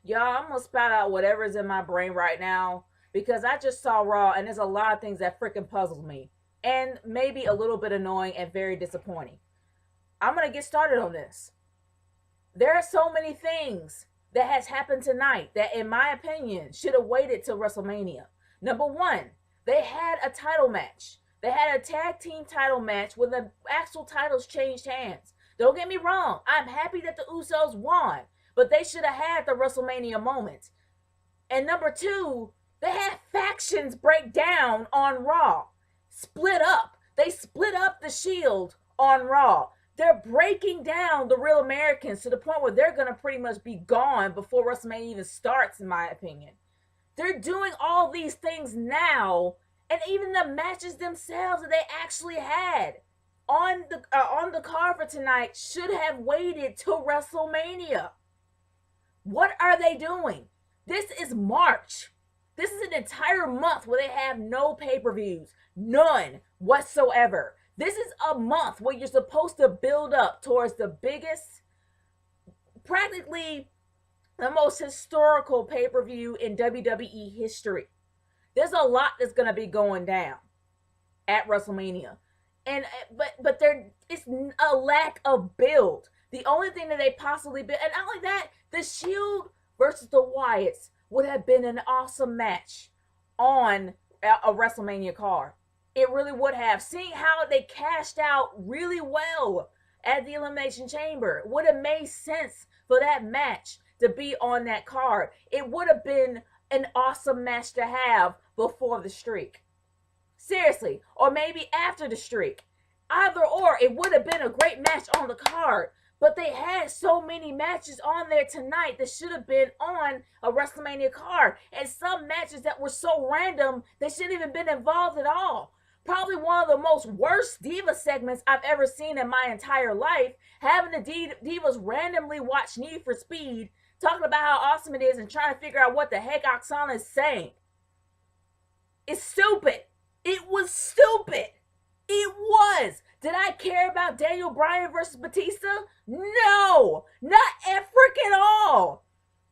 Y'all, I'm gonna spout out whatever's in my brain right now because I just saw Raw and there's a lot of things that freaking puzzles me and maybe a little bit annoying and very disappointing. I'm gonna get started on this. There are so many things that has happened tonight that, in my opinion, should have waited till WrestleMania. Number one, they had a title match. They had a tag team title match where the actual titles changed hands. Don't get me wrong, I'm happy that the Usos won, but they should have had the WrestleMania moment. And number two, they had factions break down on Raw, split up. They split up the Shield on Raw. They're breaking down the Real Americans to the point where they're going to pretty much be gone before WrestleMania even starts, in my opinion. They're doing all these things now, and even the matches themselves that they actually had on the card for tonight should have waited till WrestleMania. What are they doing? This is March. This is an entire month where they have no pay-per-views, none whatsoever. This is a month where you're supposed to build up towards the biggest, practically the most historical pay-per-view in WWE history. There's a lot that's going to be going down at WrestleMania. And but there is a lack of build. The only thing that they possibly build, and not only that, the Shield versus the Wyatts would have been an awesome match on a WrestleMania card. It really would have. Seeing how they cashed out really well at the Elimination Chamber, it would have made sense for that match to be on that card. It would have been an awesome match to have before the streak. Seriously. Or maybe after the streak. Either or, it would have been a great match on the card. But they had so many matches on there tonight that should have been on a WrestleMania card. And some matches that were so random, they shouldn't even been involved at all. Probably one of the most worst Diva segments I've ever seen in my entire life. Having the Divas randomly watch Need for Speed, talking about how awesome it is and trying to figure out what the heck Oksana is saying. It's stupid. It was stupid. It was. Did I care about Daniel Bryan versus Batista? No, not at freaking all.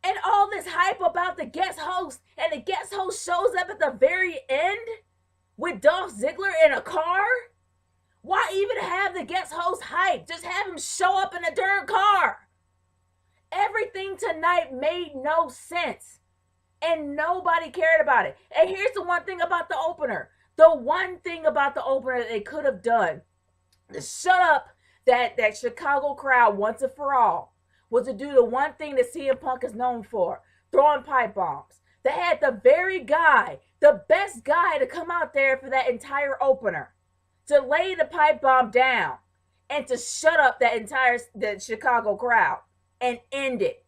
And all this hype about the guest host, and the guest host shows up at the very end with Dolph Ziggler in a car? Why even have the guest host hype? Just have him show up in a darn car. Everything tonight made no sense, and nobody cared about it. And here's the one thing about the opener. The one thing about the opener that they could have done to shut up that Chicago crowd once and for all was to do the one thing that CM Punk is known for, throwing pipe bombs. They had the very guy, the best guy to come out there for that entire opener, to lay the pipe bomb down and to shut up the Chicago crowd and end it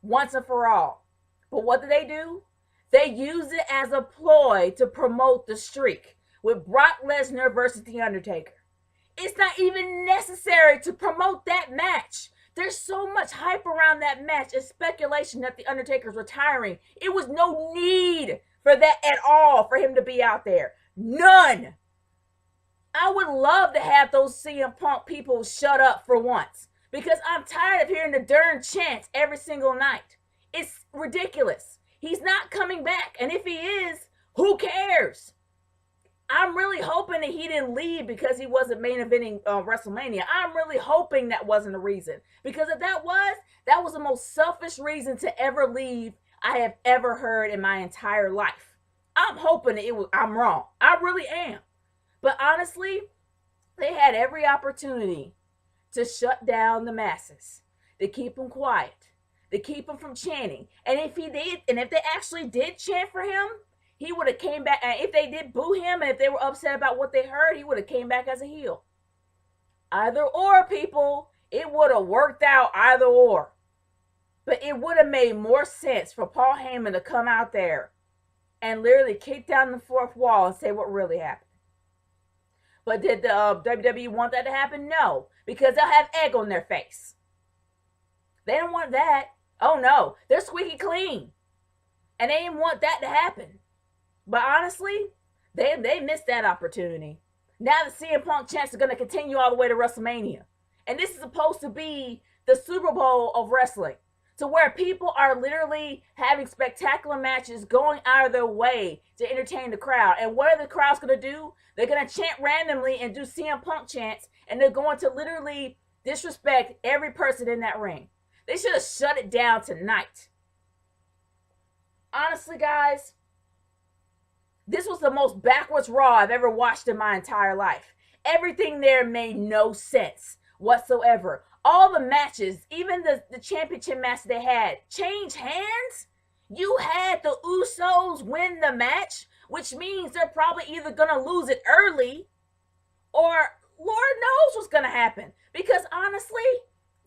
once and for all. But what did they do? They used it as a ploy to promote the streak with Brock Lesnar versus The Undertaker. It's not even necessary to promote that match. There's so much hype around that match and speculation that The Undertaker's retiring. It was no need for that at all for him to be out there. None. I would love to have those CM Punk people shut up for once, because I'm tired of hearing the darn chants every single night. It's ridiculous. He's not coming back. And if he is, who cares? I'm really hoping that he didn't leave because he wasn't main eventing WrestleMania. I'm really hoping that wasn't the reason. Because if that was the most selfish reason to ever leave I have ever heard in my entire life. I'm hoping I'm wrong. I really am. But honestly, they had every opportunity to shut down the masses, to keep them quiet, to keep him from chanting. And if they actually did chant for him, he would have came back. And if they did boo him, and if they were upset about what they heard, he would have came back as a heel. Either or, people. It would have worked out either or. But it would have made more sense for Paul Heyman to come out there and literally kick down the fourth wall and say what really happened. But did the WWE want that to happen? No, because they'll have egg on their face. They don't want that. Oh no, they're squeaky clean. And they didn't want that to happen. But honestly, they missed that opportunity. Now the CM Punk chants are going to continue all the way to WrestleMania. And this is supposed to be the Super Bowl of wrestling. to where people are literally having spectacular matches, going out of their way to entertain the crowd. And what are the crowds going to do? They're going to chant randomly and do CM Punk chants, and they're going to literally disrespect every person in that ring. They should have shut it down tonight. Honestly, guys, this was the most backwards Raw I've ever watched in my entire life. Everything there made no sense whatsoever. All the matches, even the championship match they had, changed hands. You had the Usos win the match, which means they're probably either going to lose it early or Lord knows what's going to happen. Because honestly,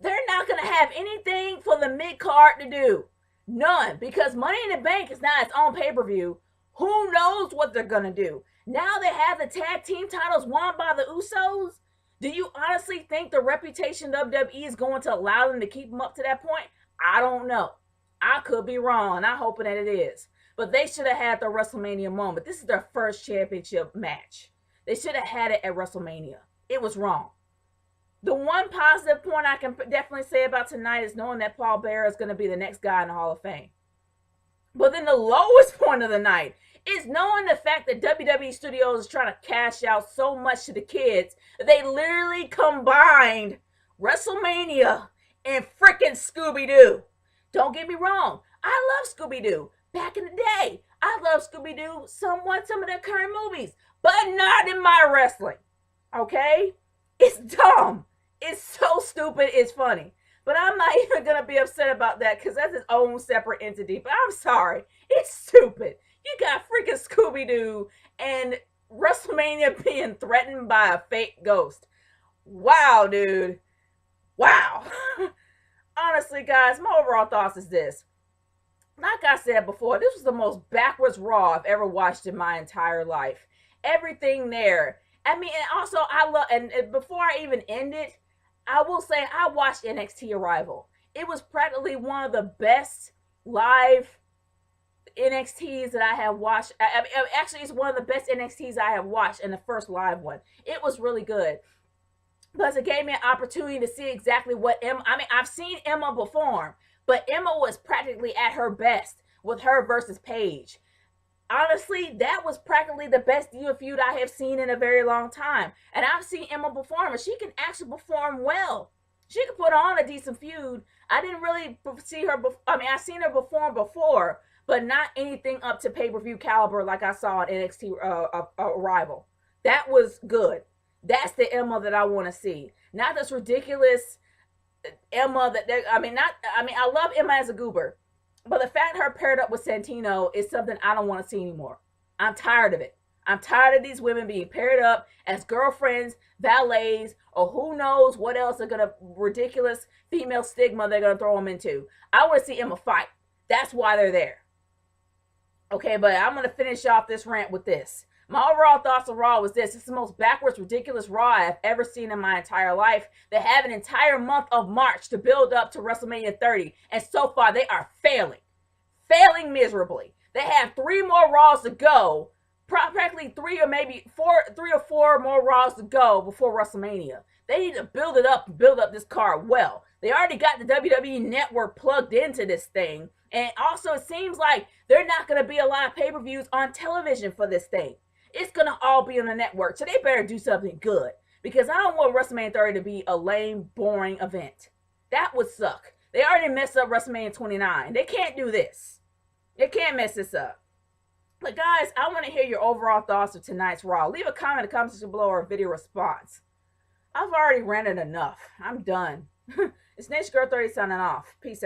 they're not going to have anything for the mid-card to do. None. Because Money in the Bank is not its own pay-per-view. Who knows what they're going to do? Now they have the tag team titles won by the Usos. Do you honestly think the reputation of WWE is going to allow them to keep them up to that point? I don't know. I could be wrong, and I'm hoping that it is. But they should have had the WrestleMania moment. This is their first championship match. They should have had it at WrestleMania. It was wrong. The one positive point I can definitely say about tonight is knowing that Paul Bearer is going to be the next guy in the Hall of Fame. But then the lowest point of the night is knowing the fact that WWE Studios is trying to cash out so much to the kids that they literally combined WrestleMania and freaking Scooby-Doo. Don't get me wrong. I love Scooby-Doo. Back in the day, I love Scooby-Doo, some of their current movies, but not in my wrestling. Okay? It's dumb. It's so stupid. It's funny. But I'm not even going to be upset about that because that's its own separate entity. But I'm sorry. It's stupid. You got freaking Scooby-Doo and WrestleMania being threatened by a fake ghost. Wow, dude. Wow. Honestly, guys, my overall thoughts is this. Like I said before, this was the most backwards Raw I've ever watched in my entire life. Everything there. I mean, and also I love, and before I even end it, I will say I watched NXT Arrival. It was practically one of the best live NXTs that I have watched. Actually, it's one of the best NXTs I have watched, and the first live one. It was really good. Plus, it gave me an opportunity to see exactly what Emma, I've seen Emma perform, but Emma was practically at her best with her versus Paige. Honestly, that was practically the best feud I have seen in a very long time. And I've seen Emma perform, and she can actually perform well. She can put on a decent feud. I didn't really see her, I've seen her perform before, but not anything up to pay-per-view caliber like I saw in NXT Arrival. That was good. That's the Emma that I want to see. Not this ridiculous Emma I love Emma as a goober. But the fact her paired up with Santino is something I don't want to see anymore. I'm tired of it. I'm tired of these women being paired up as girlfriends, valets, or who knows what else they're going to, ridiculous female stigma they're going to throw them into. I want to see Emma fight. That's why they're there. Okay, but I'm going to finish off this rant with this. My overall thoughts on Raw was this. It's the most backwards, ridiculous Raw I've ever seen in my entire life. They have an entire month of March to build up to WrestleMania 30. And so far, they are failing. Failing miserably. They have 3 more Raws to go. Practically 3 or maybe 3 or 4 more Raws to go before WrestleMania. They need to build it up and build up this card well. They already got the WWE Network plugged into this thing. And also, it seems like they're not going to be a lot of pay-per-views on television for this thing. It's going to all be on the network. So they better do something good. Because I don't want WrestleMania 30 to be a lame, boring event. That would suck. They already messed up WrestleMania 29. They can't do this. They can't mess this up. But guys, I want to hear your overall thoughts of tonight's Raw. Leave a comment in the comment section below or a video response. I've already ranted enough. I'm done. It's Nature Girl 30 signing off. Peace out.